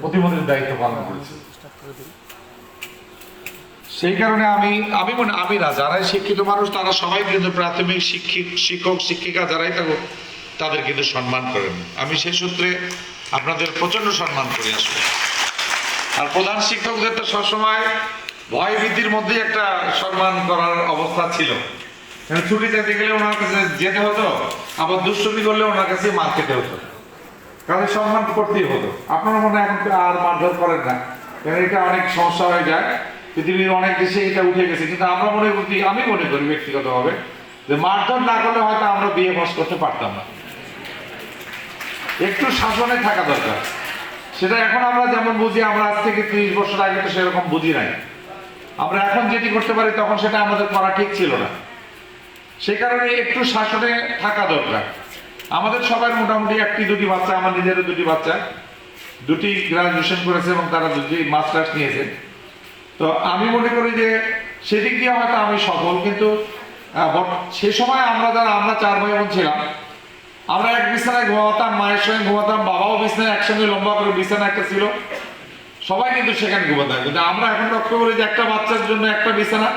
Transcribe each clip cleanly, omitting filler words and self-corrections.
প্রতিমন্ত্রীর দায়িত্ব পালন করেছে। সেই কারণে আমি না, যারাই শিক্ষিত মানুষ তারা সবাই কিন্তু প্রাথমিক শিক্ষক শিক্ষিকা যারাই থাকুক তাদের কিন্তু সম্মান করেন। আমি সেই সূত্রে আপনাদের প্রচন্ড সম্মান করি আসলে। আর প্রধান শিক্ষকদের তো সবসময় ভয় ভীতির মধ্যেই একটা সম্মান করার অবস্থা ছিল। ছুটি যেতে গেলে ওনার কাছে যেতে হতো, আবার দুষ্টুমি করলে ওনার কাছে মার খেতে হতো, কারণ সম্মান করতেই হতো। আপনারা মনে হয় এখন আর মারধর করেন না, কারণ এটা অনেক সমস্যা হয়ে যায়। পৃথিবীর অনেক দেশে এটা উঠে গেছে, কিন্তু আমরা আমি মনে করি ব্যক্তিগতভাবে যে মারধর না করলে হয়তো আমরা বিয়ে পাস করতে পারতাম না। একটু শাসনে থাকা দরকার। সেটা এখন আমরা যেমন বুঝি, আমরা আজ থেকে 30 বছর আগে তো সেরকম বুঝি নাই। আমরা এখন যেটি করতে পারি তখন সেটা আমাদের করা ঠিক ছিল না। সে কারণে একটু শাসনে থাকা দরকার। আমাদের সবার মোটামুটি একটি দুটি বাচ্চা, আমার নিজেরও দুটি বাচ্চা, দুটি গ্রাজুয়েশন করেছে এবং তারা দুটি মাস্টার্স নিয়েছে। তো আমি মনে করি যে সেদিক দিয়ে হয়তো আমি সফল, কিন্তু সে সময় আমরা 4 ভাই বোন ছিলাম, আমরা এক বিছানায় ঘুমাতাম, মায়ের সঙ্গে ঘুমাতাম, বাবাও বিছানায় একসঙ্গে লম্বা করে বিছানা একটা ছিল, সবাই কিন্তু সেখানে ঘুমাতাম। কিন্তু আমরা এখন লক্ষ্য করি যে একটা বাচ্চার জন্য একটা বিছানা,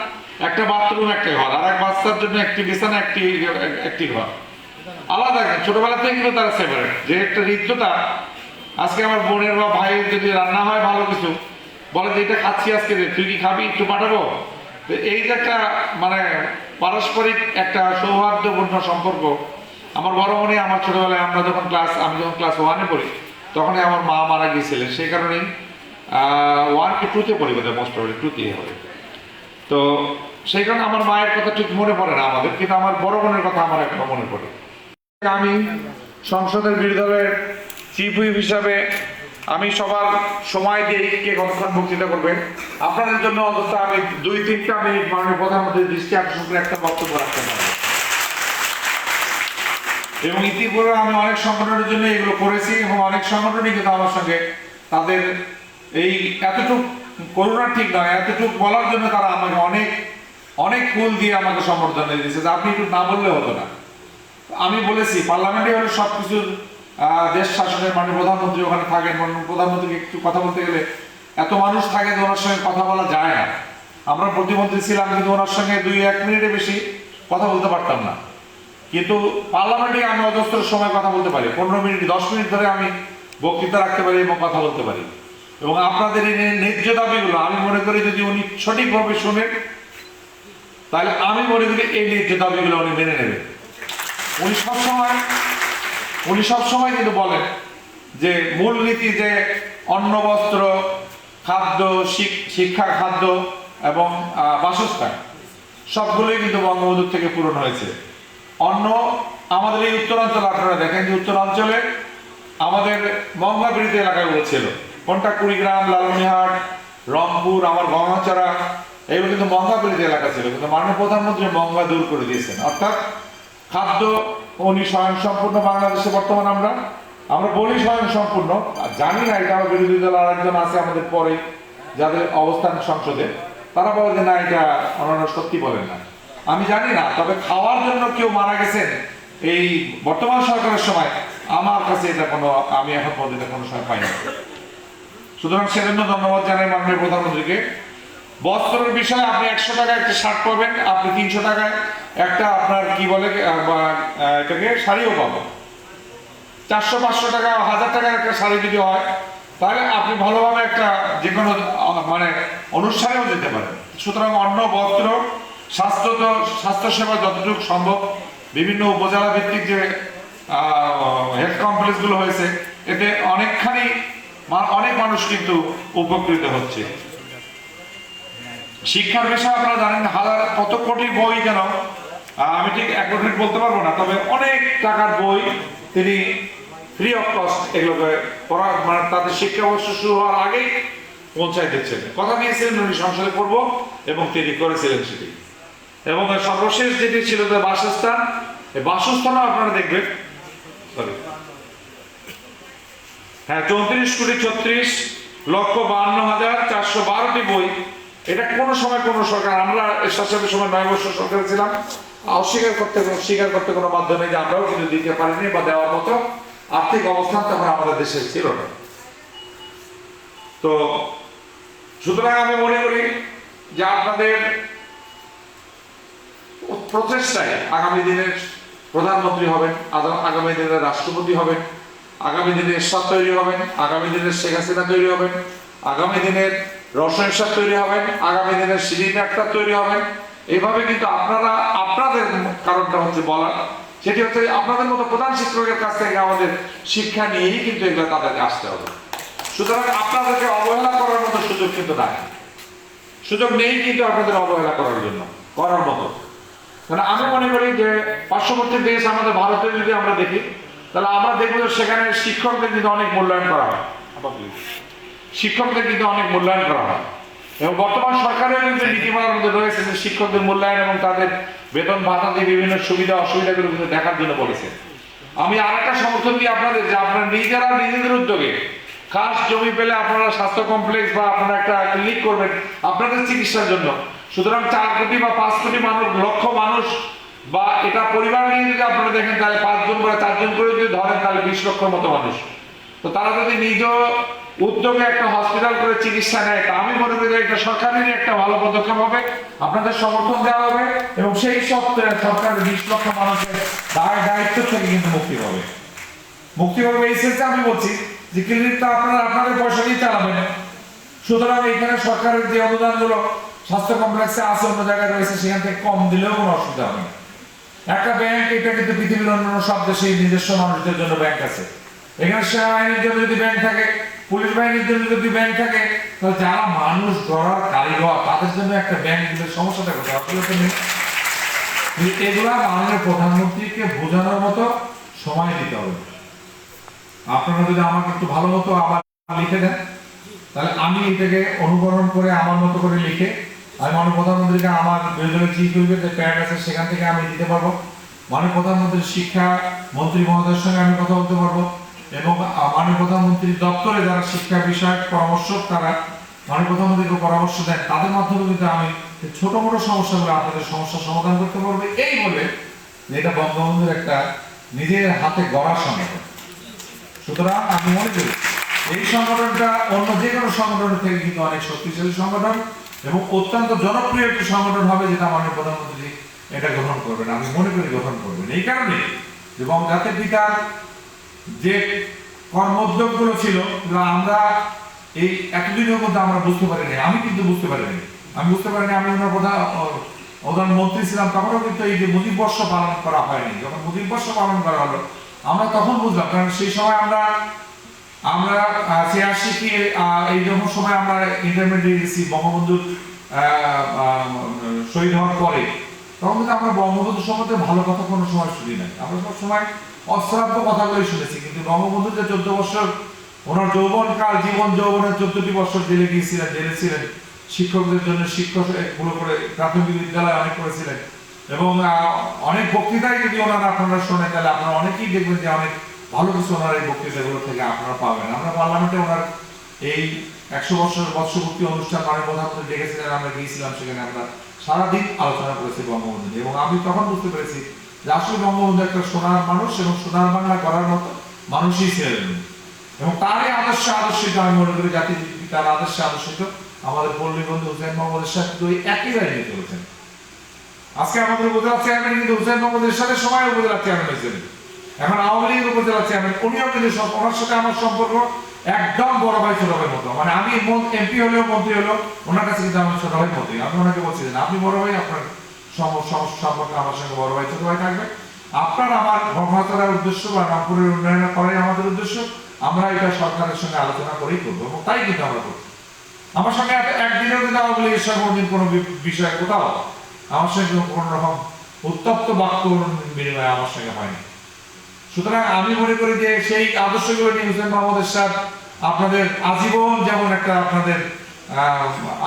একটা বাথরুম, একটা ঘর, আর এক বাচ্চার জন্য একটি বিছানা, একটি ঘর আলাদা। ছোটবেলা থেকে কিন্তু তারা সেপারেট। যে একটা হৃদ্যতা, আজকে আমার বোনের বা ভাইয়ের যদি রান্না হয় ভালো কিছু, বলে যে এটা খাচ্ছি আজকে, তুই কি খাবি, একটু পাঠাবো। তো এই যে একটা মানে পারস্পরিক একটা সৌহার্দ্যপূর্ণ সম্পর্ক। আমার বড় মনে, আমার ছোটবেলায় আমি যখন ক্লাস 1-এ পড়ি তখনই আমার মা মারা গিয়েছিলেন। সেই কারণেই 1 কি 2-তে পড়ি, বোধহয় মোস্ট প্রবাবলি 2-তেই হবে। তো সেই কারণে আমার মায়ের কথা ঠিক মনে পড়ে না আমাদের, কিন্তু আমার বড় বোনের কথা আমার এখনো মনে পড়ে। আমি সংসদের বিরোধী দলের চিফ হুইপ হিসাবে আমি সবার সময় দিয়ে কে কতক্ষণ বক্তৃতা করবেন আপনাদের জন্য অন্তত আমি 2-3টা মিনিট মাননীয় প্রধানমন্ত্রীর দৃষ্টি আকর্ষণ করে একটা বক্তব্য রাখতে পারবো। এবং ইতিপূর্বে আমি অনেক সংগঠনের জন্য এগুলো করেছি, এবং অনেক সংগঠনই কিন্তু আমার সঙ্গে তাদের এই এতটুকু করোনা ঠিক নয়, এতটুকু বলার জন্য তারা আমাকে অনেক অনেক ফুল দিয়ে আমাকে সম্বর্ধনা দিয়েছে যে আপনি একটু না বললে হতো না। আমি বলেছি পার্লামেন্টে হলে সবকিছুর দেশ শাসনের মাননীয় প্রধানমন্ত্রী ওখানে থাকেন, মাননীয় প্রধানমন্ত্রীকে একটু কথা বলতে গেলে এত মানুষ থাকে যে ওনার সঙ্গে কথা বলা যায় না। আমরা প্রতিমন্ত্রী ছিলাম, কিন্তু ওনার সঙ্গে 2-1 মিনিটের বেশি কথা বলতে পারতাম না। কিন্তু পার্লামেন্টে আমি অজস্র সময় কথা বলতে পারি, 15 মিনিট 10 মিনিট ধরে আমি বক্তৃতা রাখতে পারি এবং কথা বলতে পারি। এবং আপনাদের এই ন্যায্য দাবিগুলো আমি মনে করি যদি উনি সঠিকভাবে শোনেন, তাহলে আমি মনে করি এই ন্যায্য দাবিগুলো উনি মেনে নেবেন। উনি সবসময় কিন্তু বলেন যে মূলনীতি যে অন্ন বস্ত্র খাদ্য, শিক্ষা, খাদ্য এবং বাসস্থান সবগুলোই কিন্তু বঙ্গবন্ধুর থেকে পূরণ হয়েছে। অন্ন আমাদের এই উত্তরাঞ্চলে, আপনারা দেখেন যে উত্তরাঞ্চলে আমাদের মঙ্গাবৃত্তি এলাকাগুলো ছিল, কোনটা কুড়িগ্রাম, লালমনিরহাট, রংপুর, আমার গঙ্গাচড়া, এগুলো কিন্তু মঙ্গাবৃত্তি এলাকা ছিল। কিন্তু মাননীয় প্রধানমন্ত্রী মঙ্গা দূর করে দিয়েছেন, অর্থাৎ খাদ্য উনি স্বয়ংসম্পূর্ণ বাংলাদেশে বর্তমান আমরা বলি স্বয়ংসম্পূর্ণ, জানি না এটা আমার বিরোধী দল আরেকজন আছে আমাদের পরে যাদের অবস্থান সংসদে, তারা বলে যে না এটা ওনারা সত্যি বলেন না, আমি জানি না। তবে খাওয়ার জন্য কেউ মারা গেছেন এই বর্তমান সরকারের সময়, আমার কাছে এটা আমি এখন পর্যন্ত কোনো সময় পাইনি। সুতরাং সেজন্য ধন্যবাদ জানাই মাননীয় প্রধানমন্ত্রীকে। বস্ত্রের বিষয়ে আপনি 100 টাকায় একটা শার্ট পাবেন, আপনি 300 টাকায় একটা আপনার কি বলে এটাকে শাড়িও পাবেন। 400-500 টাকা 1000 টাকার একটা শাড়ি যদি হয়, তাহলে আপনি ভালোভাবে একটা যে কোনো মানে অনুষ্ঠানেও যেতে পারেন। সুতরাং অন্ন, বস্ত্র, স্বাস্থ্যসেবা যতটুকু সম্ভব, বিভিন্ন উপজেলা ভিত্তিক যে হেলথ কমপ্লেক্সগুলো হয়েছে, এতে অনেক মানুষ কিন্তু উপকৃত হচ্ছে। শিক্ষার বিষয়ে আপনারা জানেন কত কোটি বই, কেন আমি ঠিক অ্যাকুরেট বলতে পারবো না, তবে অনেক টাকার বই তিনি ফ্রি অফ কস্ট এগুলোকে পড়া, মানে তাদের শিক্ষাবর্ষ শুরু হওয়ার আগেই পৌঁছায় দিচ্ছেন। কথা দিয়েছিলেন উনি সংসদে করবো, এবং তিনি করেছিলেন সেটি। এবং সর্বশেষ যেটি ছিল যে বাসস্থান, এই বাসস্থানও আপনারা দেখবেন, হ্যাঁ 34,36,52,412টি বই। এটা কোনো সময় কোনো সরকার, আমরা শাসকের সময় 9 বছর সরকারে ছিলাম, স্বীকার করতে কোনো মাধ্যমে যে আমরাও কিন্তু দিতে পারিনি বা দেওয়ার মতো আর্থিক অবস্থান তখন আমাদের দেশে ছিল না। তো সুতরাং আমি মনে করি যে আপনাদের প্রচেষ্টায় আগামী দিনের প্রধানমন্ত্রী হবেন, আগামী দিনের রাষ্ট্রপতি হবেন, আগামী দিনের এরশাদ তৈরি হবেন, আগামী দিনের শেখ হাসিনা তৈরি হবেন, আগামী দিনের রওশন এরশাদ তৈরি হবেন, আগামী দিনের শিরিন আক্তার তৈরি হবেন। এইভাবে কিন্তু আপনারা আপনাদের কারণটা হচ্ছে বলার, সেটি হচ্ছে আপনাদের মতো প্রধান শিক্ষকের কাছ থেকে আমাদের শিক্ষা নিয়েই কিন্তু এগুলো তাদেরকে আসতে হবে। সুতরাং আপনাদেরকে অবহেলা করার মতো সুযোগ কিন্তু নাই, সুযোগ নেই কিন্তু আপনাদের অবহেলা করার জন্য করার মতো। তাহলে আমি মনে করি যে পার্শ্ববর্তী দেশ আমাদের ভারতে যদি আমরা দেখি, তাহলে আমরা দেখবো যে সেখানে শিক্ষকদের কিন্তু অনেক মূল্যায়ন করা হয়, শিক্ষকদের কিন্তু অনেক মূল্যায়ন করা হয়। এবং বর্তমান সরকারের কিন্তু নীতিমালার মধ্যে রয়েছে যে শিক্ষকদের মূল্যায়ন এবং তাদের বেতন ভাতা দিয়ে বিভিন্ন সুবিধা অসুবিধাগুলো কিন্তু দেখার জন্য বলেছে। আমি আর একটা সমর্থন দিই আপনাদের, যে আপনারা নিজেরা নিজেদের উদ্যোগে খাস জমি পেলে আপনারা স্বাস্থ্য কমপ্লেক্স বা আপনারা একটা ক্লিনিক করবেন আপনাদের চিকিৎসার জন্য। সুতরাং 4 কোটি বা 5 কোটি মানুষ, লক্ষ মানুষ বা এটা পরিবার নিয়ে যদি আপনারা দেখেন, তাহলে 5 জন করে 4 জন করে যদি ধরেন, তাহলে 20 লক্ষর মতো মানুষ। তো তারা যদি নিজ উদ্যোগে একটা হসপিটাল করে চিকিৎসা নেয়, তা আমি মনে করি একটা সরকারেরই একটা ভালো পদক্ষেপ হবে, আপনাদের সমর্থন দেওয়া হবে এবং সেই সরকারের 20 লক্ষ মানুষের দায়িত্ব থেকে কিন্তু মুক্তি পাবে। মুক্তি পাবে এই সেন্সে আমি বলছি যে ক্লিনিকটা আপনারা আপনাদের পয়সা দিয়ে চালাবেন। সুতরাং এখানে সরকারের যে অনুদানগুলো স্বাস্থ্য কমপ্লেক্সে আছে, অন্য জায়গায় রয়েছে, সেখান থেকে কম দিলেও কোনো অসুবিধা হবে না। একটা ব্যাংক, এটা কিন্তু পৃথিবীর অন্যান্য সব দেশে নিজস্ব মানুষদের জন্য ব্যাংক আছে। এখানে সেনাবাহিনীর জন্য যদি ব্যাংক থাকে, পুলিশ বাহিনীর জন্য যদি ব্যাংক থাকে, তাহলে যারা মানুষ গড়ার কারিগর তাদের জন্য একটা ব্যাংক দিলে সমস্যাটা কোথায়? আসলে তো নেই। এগুলা মাননীয় প্রধানমন্ত্রীকে বোঝানোর মতো সময় দিতে হবে। আপনারা যদি আমাকে একটু ভালো মতো আবার লিখে দেন, তাহলে আমি এটাকে অনুকরণ করে আমার মতো করে লিখে আমি মাননীয় প্রধানমন্ত্রীকে আমার বিরোধী চিফ হুইপের যে প্যাড আছে সেখান থেকে আমি দিতে পারবো। মাননীয় প্রধানমন্ত্রীর শিক্ষা মন্ত্রী মহোদয়ের সঙ্গে আমি কথা বলতে পারবো এবং মাননীয় প্রধানমন্ত্রীর দপ্তরে যারা শিক্ষা বিষয়ক পরামর্শক তারা মাননীয় প্রধানমন্ত্রীকে পরামর্শ দেন, তাদের মাধ্যমে কিন্তু আমি ছোট মোটো সমস্যাগুলো আপনাদের সমস্যার সমাধান করতে পারবো। এই বলে যে এটা বঙ্গবন্ধুর একটা নিজের হাতে গড়া সংগঠন। সুতরাং আমি মনে করি এই সংগঠনটা অন্য যে কোনো সংগঠনের থেকে কিন্তু অনেক শক্তিশালী সংগঠন এবং অত্যন্ত জনপ্রিয় একটি সংগঠন হবে, যেটা মাননীয় প্রধানমন্ত্রী এটা গ্রহণ করবেন, আমি মনে করি গ্রহণ করবেন। এই কারণে এবং জাতির পিতার যে কর্মোদ্যোগগুলো ছিল আমরা এই এতদিনের মধ্যে আমরা বুঝতে পারিনি, আমি কিন্তু বুঝতে পারিনি, আমি ওনার প্রধানমন্ত্রী ছিলাম তখনও কিন্তু এই যে মুজিব বর্ষ পালন করা হয়নি। যখন মুজিব বর্ষ পালন করা হলো আমরা তখন বুঝলাম, কারণ সেই সময় আমরা 86 কি এই যখন সময় আমরা ইন্টারমিডিয়েট গেছি বঙ্গবন্ধুর শহীদ হওয়ার পরে, তখন কিন্তু আমরা বঙ্গবন্ধুর সম্বন্ধে ভালো কথা কোনো সময় শুনি নাই। আমরা সব সময় অশ্রাব্য কথাগুলোই শুনেছি, কিন্তু বঙ্গবন্ধু যে 14 বছর ওনার যৌবনকাল, জীবন যৌবনের 14টি বছর জেলে গিয়েছিলেন, জেলে ছিলেন, শিক্ষকদের জন্য শিক্ষকগুলো করে প্রাথমিক বিদ্যালয় অনেক করেছিলেন এবং অনেক বক্তৃতায় যদি ওনারা আপনারা শোনেন, তাহলে আপনারা অনেকেই দেখবেন যে অনেক ভালো কিছু ওনার এই বক্তৃতাগুলো থেকে আপনারা পাবেন। আমরা পার্লামেন্টে ওনার এই 100 বছর বর্ষপূর্তি অনুষ্ঠান মাননীয় প্রধানমন্ত্রী ডেকেছিলেন, আমরা গিয়েছিলাম, সেখানে আমরা সারাদিন আলোচনা করেছি বঙ্গবন্ধু নিয়ে এবং আমি তখন বুঝতে পেরেছি যে আসলে বঙ্গবন্ধু একটা সোনার মানুষ এবং সোনার বাংলা করার মতো মানুষই ছিলেন এবং তারই আদর্শিত আমি মনে করি জাতির তার আদর্শে আদর্শিত আমাদের পল্লী বন্ধু হুসেইন মোহাম্মদ এরশাদ একই লাইনে চলেছেন। আজকে আমাদের উপজেলা চেয়ারম্যান কিন্তু হুসেইন মোহাম্মদ এরশাদের সময় উপজেলা চেয়ারম্যান হয়েছিলেন, এখন আওয়ামী লীগের উপজেলা চেয়ারম্যান, উনিও কিন্তু ওনার সাথে আমার সম্পর্ক একদম বড় ভাই ছোট ভাই মতো। মানে আমি এমপি হলেও মন্ত্রী হলেও ওনার কাছে কিন্তু আমার ছোট ভাই মতোই। আমি ওনাকে বলছিলেন আপনি বড় ভাই, আপনার সম্পর্ক আমার সঙ্গে বড় ভাই ছোট ভাই থাকবে। আপনার আমার ধর্মতলার উদ্দেশ্য বা রামপুরের উন্নয়ন করাই আমাদের উদ্দেশ্য, আমরা এটা সরকারের সঙ্গে আলোচনা করেই করবো এবং তাই কিন্তু আমরা করবো। আমার সঙ্গে একদিনও কিন্তু আওয়ামী লীগের সঙ্গে কোনোদিন কোনো বিষয়ে কোথাও আমার সঙ্গে কোনো রকম উত্তপ্ত বাক্য বিনিময় আমার সঙ্গে হয়নি। সুতরাং আমি মনে করি যে সেই আদর্শগুলো নিয়ে হুসেইন মোহাম্মদ এরশাদ আপনাদের আজীবন যেমন একটা আপনাদের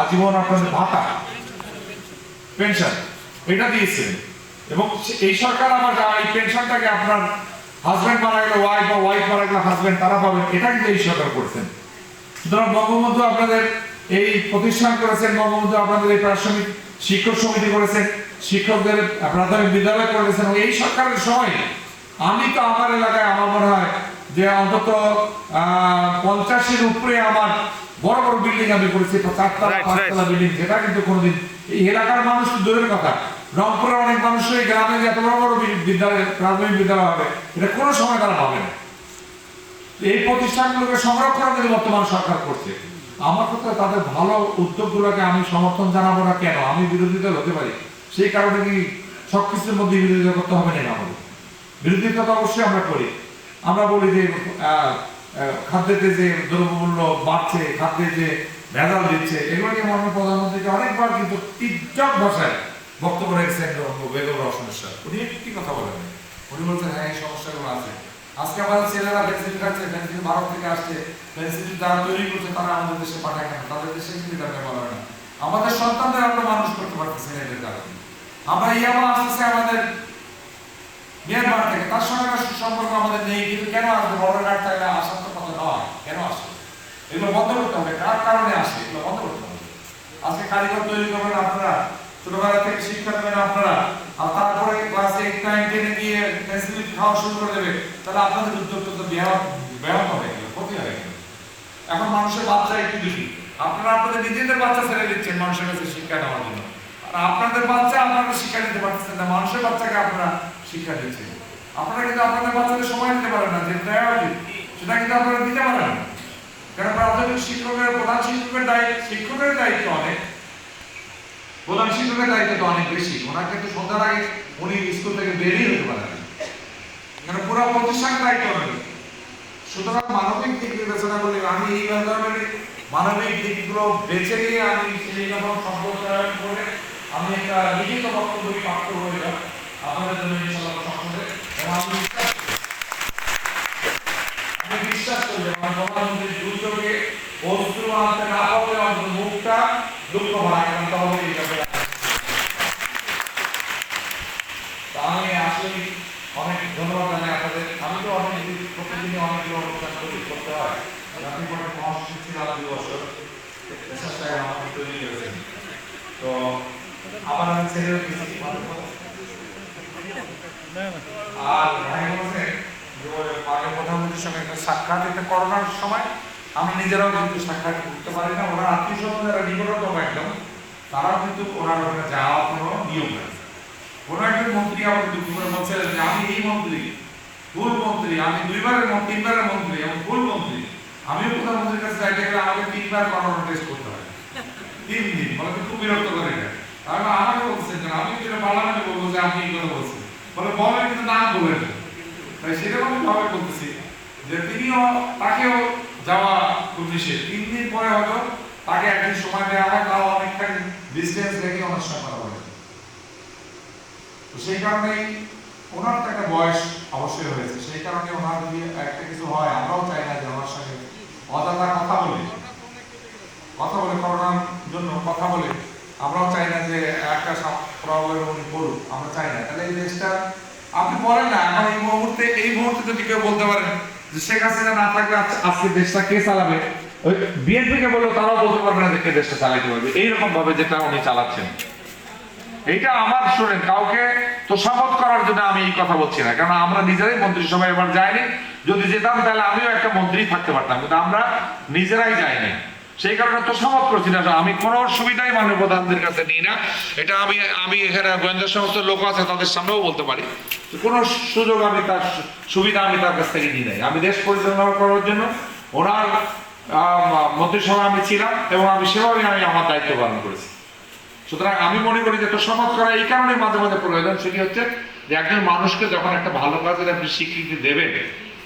আজীবন আপনাদের ভাতা পেনশন এটা দিয়েছিলেন এবং এই সরকার আবার এই পেনশনটাকে আপনার হাজব্যান্ড মারা গেলে ওয়াইফ বা ওয়াইফ মারা গেলে হাজব্যান্ড তারা পাবেন, এটা কিন্তু এই সরকার করেছেন। সুতরাং বঙ্গবন্ধু আপনাদের এই প্রতিষ্ঠান করেছেন, বঙ্গবন্ধু আপনাদের এই প্রাথমিক শিক্ষক সমিতি করেছেন, শিক্ষকদের প্রাথমিক বিদ্যালয় করেছেন। এই সরকারের সময় আমি তো আমার এলাকায় আমার মনে হয় যে অন্তত 50-এর উপরে আমার বড় বড় বিল্ডিং আমি করেছি, 4-5 বিল্ডিং, যেটা কিন্তু কোনোদিন এই এলাকার মানুষ দূরের কথা, রংপুরের অনেক মানুষ এই গ্রামে যে এত বড় বড় বিদ্যালয়, প্রাথমিক বিদ্যালয় হবে এটা কোনো সময় তারা পাবে না। এই প্রতিষ্ঠানগুলোকে সংরক্ষণ কিন্তু বর্তমান সরকার করছে। আমার কথা তাদের ভালো উদ্যোগগুলোকে আমি সমর্থন জানাবো না কেন? আমি বিরোধিতা হতে পারি, সেই কারণে কি সবকিছুর মধ্যে বিরোধিতা করতে হবে না? আমাদের বিরোধিতা তো অবশ্যই আমরা করি। আমরা বলি যে খাদ্যেতে যে দ্রব্যমূল্য বাড়ছে, খাদ্যে যে ভেজাল দিচ্ছে, এগুলো নিয়ে মাননীয় প্রধানমন্ত্রীকে অনেকবার কিন্তু তীর্যক ভাষায় বক্তব্য রেখেছেন বেগম রওশন এরশাদ। উনি একটি কথা বলেন, উনি বলছেন হ্যাঁ এই সমস্যাগুলো আছে। আজকে আমাদের ছেলেরা ভ্যাকসিন খাচ্ছে, ভ্যাকসিন ভারত থেকে আসছে, ভ্যাকসিন যারা তৈরি করছে তারা আমাদের দেশে পাঠায় কেন? তাদের দেশে কিন্তু এটা ব্যবহার হয় না। আমাদের সন্তানদের আমরা মানুষ করতে পারতেছি না এদের কারণে। আমরা ইয়ামা আসতেছে আমাদের মিয়ানমার থেকে, তার সঙ্গে সুসম্পর্ক আমাদের নেই, কিন্তু কেন আসবে? বর্ডার গার্ড থাকলে আসার তো কথা নয়, কেন আসে? এগুলো বন্ধ করতে হবে। কার কারণে আসে এগুলো বন্ধ করতে হবে। আজকে কারিগর তৈরি করবেন আপনারা, ছোটবেলা থেকে শিক্ষা দেবেন আপনারা, আর তারপরে ক্লাস 8, 9, 10 গিয়ে ফ্যাসিলিটি খাওয়া শুরু করে দেবে, তাহলে আপনাদের উদ্যোগ তো ব্যাহত হয়ে গেল, ক্ষতি হয়ে গেল। এখন মানুষের বাচ্চা একটু দেখি, আপনারা আপনাদের নিজেদের বাচ্চা ছেড়ে দিচ্ছেন মানুষের কাছে শিক্ষা নেওয়ার জন্য, আর আপনাদের বাচ্চা আপনারা শিক্ষা নিতে পারতেছেন না, মানুষের বাচ্চাকে আপনারা শিক্ষা দিচ্ছেন। আপনারা কিন্তু আপনাদের বাচ্চাদের সময় দিতে পারেন না, যে দেওয়া উচিত সেটা কিন্তু আপনারা দিতে পারেন না। কারণ প্রাথমিক শিক্ষকের, প্রধান শিক্ষকের দায়িত্ব, শিক্ষকের দায়িত্ব অনেক, প্রধান শিক্ষকের দায়িত্ব তো অনেক বেশি। ওনার কিন্তু সন্ধ্যার আগে উনি স্কুল থেকে বেরিয়ে হতে পারেন, কারণ পুরো প্রতিষ্ঠানের দায়িত্ব নেই। সুতরাং মানবিক দিক বিবেচনা করলে আমি এই ধরনের মানবিক দিকগুলো বেছে নিয়ে আমি সেই রকম সম্প্রদায় করে আমি একটা লিখিত বক্তব্য প্রাপ্ত হয়ে যাব আপনাদের জন্য ইনশাআল্লাহ সংসদে। এবং আমি বিশ্বাস করি আমার প্রধানমন্ত্রী দুর্যোগে অস্ত্র আনতে না পারলে আমাদের মুখটা দুঃখ ভরা কারণ তাহলে এই ব্যাপারে আমি আসলে অনেক ধন্যবাদ জানাই আপনাদের। আমি তো অনেক প্রতিদিনই অনেকগুলো অনুষ্ঠান করতে হয়, আপনি কোনো মহাসচিব ছিলাম 2 বছর, দেশটাই আমাকে তৈরি করেছেন। তো আবার আমি ছেড়েও দিয়েছি, আর ভাই বলছেন যে আগে প্রধানমন্ত্রীর সঙ্গে একটা সাক্ষাৎ, এটা করোনার সময় আমি নিজেরাও কিন্তু সাক্ষাৎ করতে পারি না, ওনার আত্মীয় স্বজন যারা নিকটতম একদম তারাও কিন্তু ওনার ওখানে যাওয়ার কোনো নিয়ম নেই। কোনো একজন মন্ত্রী আমাকে দুঃখ করে বলছিলেন যে আমি এই মন্ত্রী, ফুল মন্ত্রী, আমি 2-3বারের মন্ত্রী, আমি ফুল মন্ত্রী, আমিও প্রধানমন্ত্রীর কাছে যাইতে গেলে আমাকে 3বার করোনা টেস্ট করতে হয়, 3 দিন। বলে খুব বিরক্ত করে এটা। তাহলে আমাকে বলছেন যে আমি যেটা পার্লামেন্টে বলবো যে আপনি এই কথা বলছেন, বলে বলেন কিন্তু নাম বলেন। তাই সেরকম ভাবে বলতেছি যে তিনিও, তাকেও যাওয়া খুব নিষেধ। 3 দিন পরে হয়তো তাকে একদিন সময় দেওয়া হয়, তাও অনেকখানি ডিস্টেন্স রেখে অনেক সময় করা হয়। সেই কারণেই ওনার তো একটা বয়স অবশ্যই হয়েছে, সেই কারণে ওনার যদি একটা কিছু হয়, আমরাও চাই না যে আমার সঙ্গে অযথা কথা বলে করোনার জন্য কথা বলে, আমরাও চাই না যে একটা প্রবলেম উনি করুক, আমরা চাই না। তাহলে এই দেশটা আপনি বলেন না, এখন এই মুহূর্তে যদি কেউ বলতে পারেন যে শেখ হাসিনা না থাকলে আজকে দেশটা কে চালাবে, ওই বিএনপি কে বললেও তারাও বলতে পারবে না যে কে দেশটা চালাইতে পারবে, এইরকম ভাবে যেটা উনি চালাচ্ছেন। এইটা আমার শুনেন, কাউকে তোষামত করার জন্য আমি এই কথা বলছি না, কারণ আমরা নিজেরাই মন্ত্রিসভায় এবার যাইনি। যদি যেতাম তাহলে আমিও একটা মন্ত্রী থাকতে পারতাম, কিন্তু আমরা নিজেরাই যাইনি, সেই কারণে তোষামত করছি না। আমি কোনো সুবিধাই মাননীয় প্রধানদের কাছে নিই না, এটা আমি এখানে গোয়েন্দা সমস্ত লোক আছে তাদের সামনেও বলতে পারি, কোনো সুযোগ আমি তার সুবিধা আমি তার কাছ থেকে নিই নাই। আমি দেশ পরিচালনা করার জন্য ওনার মন্ত্রিসভায় আমি ছিলাম এবং আমি সেভাবে আমি আমার দায়িত্ব পালন করেছি। সুতরাং আমি মনে করি যে তোষামত করা এই কারণে মাঝে মাঝে প্রয়োজন, সেটি হচ্ছে যে একজন মানুষকে যখন একটা ভালো কাজের আপনি স্বীকৃতি দেবেন,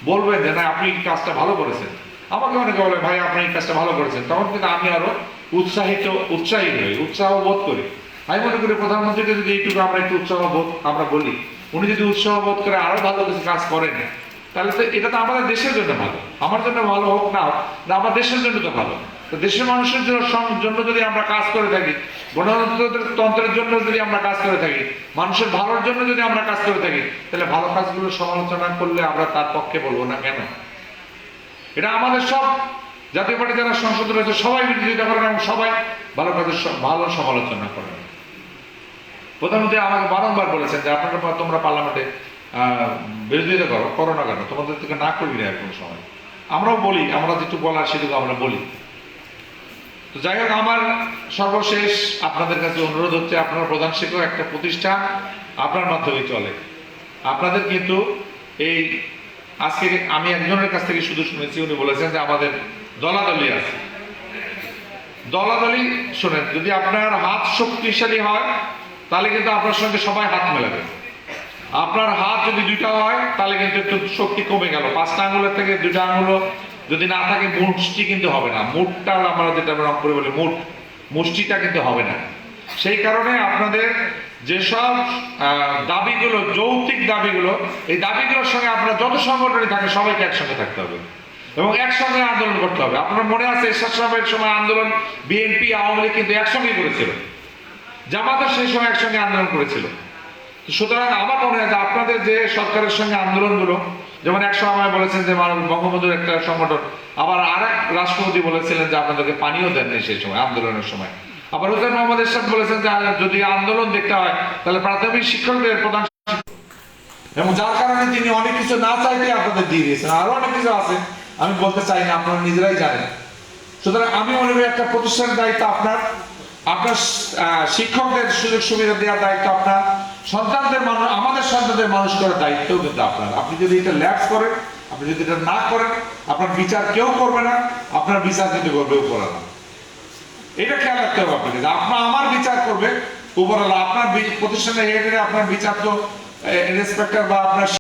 বলবেন যে না আপনি এই কাজটা ভালো করেছেন, আমাকে অনেকে বলে ভাই আপনি এই কাজটা ভালো করেছেন, তখন কিন্তু আমি আরো উৎসাহী হই, উৎসাহ বোধ করি। আমি মনে করি প্রধানমন্ত্রীকে যদি এইটুকু আমরা একটু উৎসাহ বোধ আমরা বলি, উনি যদি উৎসাহ বোধ করে আরো ভালো কিছু কাজ করেন, তাহলে তো এটা তো আমাদের দেশের জন্য ভালো, আমার জন্য ভালো হোক না আমার দেশের জন্য তো ভালো। তো দেশের মানুষের জন্য যদি আমরা কাজ করে থাকি, গণতন্ত্রের জন্য যদি আমরা কাজ করে থাকি, মানুষের ভালোর জন্য যদি আমরা কাজ করে থাকি, তাহলে ভালো কাজগুলো সমালোচনা করলে আমরা তার পক্ষে বলবো না কেন? এটা আমাদের সব জাতীয় পার্টি যারা সংসদে রয়েছে সবাই বিরোধিতা করেন এবং সবাই ভালো কাজের ভালো সমালোচনা করেন। প্রধানমন্ত্রী আমাকে বারংবার বলেছেন যে আপনারা তোমরা পার্লামেন্টে বিরোধিতা করো না কেন, তোমাদের থেকে না করবি না কোনো সময়। আমরাও বলি, আমরা যেটুকু বলার সেটুকু আমরা বলি। তো যাই হোক, আমার সর্বশেষ আপনাদের কাছে অনুরোধ হচ্ছে, আপনার প্রধান শিক্ষক একটা প্রতিষ্ঠান আপনার মাধ্যমে চলে। আপনাদের কিন্তু এই আজকে আমি একজনের কাছ থেকে শুধু শুনেছি, উনি বলেছেন যে আমাদের দলাদলি আছে। দলাদলি শোনেন, যদি আপনার হাত শক্তিশালী হয় তাহলে কিন্তু আপনার সঙ্গে সবাই হাত মেলাবে। আপনার হাত যদি দুইটা হয় তাহলে কিন্তু একটু শক্তি কমে গেল, 5টা আঙুলের থেকে 2টা আঙুল যদি না থাকে, মুষ্টি কিন্তু হবে না। মুঠটা আমরা যেটা রং করে বলি মুষ্টিটা কিন্তু হবে না। সেই কারণে আপনাদের যেসব দাবিগুলো, যৌক্তিক দাবিগুলো, এই দাবিগুলোর সঙ্গে আপনার যত সংগঠনই থাকে সবাইকে একসঙ্গে থাকতে হবে এবং একসঙ্গে আন্দোলন করতে হবে। আপনার মনে আছে এরশাদ সাহেবের সময় আন্দোলন বিএনপি আওয়ামী লীগ কিন্তু একসঙ্গে করেছিল, জামাতও সেই সময় একসঙ্গে আন্দোলন করেছিল। সুতরাং আমার মনে হয় যে আপনাদের যে সরকারের সঙ্গে আন্দোলনগুলো, যেমন এক সময় বলেছেন যে বঙ্গবন্ধুর একটা সংগঠন, আবার আরেক রাষ্ট্রপতি বলেছিলেন যে আপনাদেরকে পানিও দেননি সেই সময় আন্দোলনের সময়। আবার হুসেন মোহাম্মদ এরশাদ বলেছেন যে যদি আন্দোলন দেখতে হয় তাহলে প্রাথমিক শিক্ষকদের প্রধান, এবং যার কারণে তিনি অনেক কিছু না চাইতে আপনাদের দিয়ে দিয়েছেন। আরো অনেক কিছু আছে, আমি বলতে চাই না, আপনারা নিজেরাই জানেন। সুতরাং আমি মনে করি একটা প্রতিষ্ঠানের দায়িত্ব আপনার, আপনার শিক্ষকদের সুযোগ সুবিধা দেওয়ার দায়িত্ব আপনার, সন্তানদের মানুষ, আমাদের সন্তানদের মানুষ করার দায়িত্বও কিন্তু আপনার। আপনি যদি এটা ল্যাপস করেন, আপনি যদি এটা না করেন, আপনার বিচার কেউ করবে না, আপনার বিচার কিন্তু করবে উপরওয়ালা। এটা খেয়াল রাখতে হবে আপনাকে, যে আপনার আমার বিচার করবে উপরওয়ালা। আপনার প্রতিষ্ঠানের হেডে আপনার বিচার তো ইন্সপেক্টর বা আপনার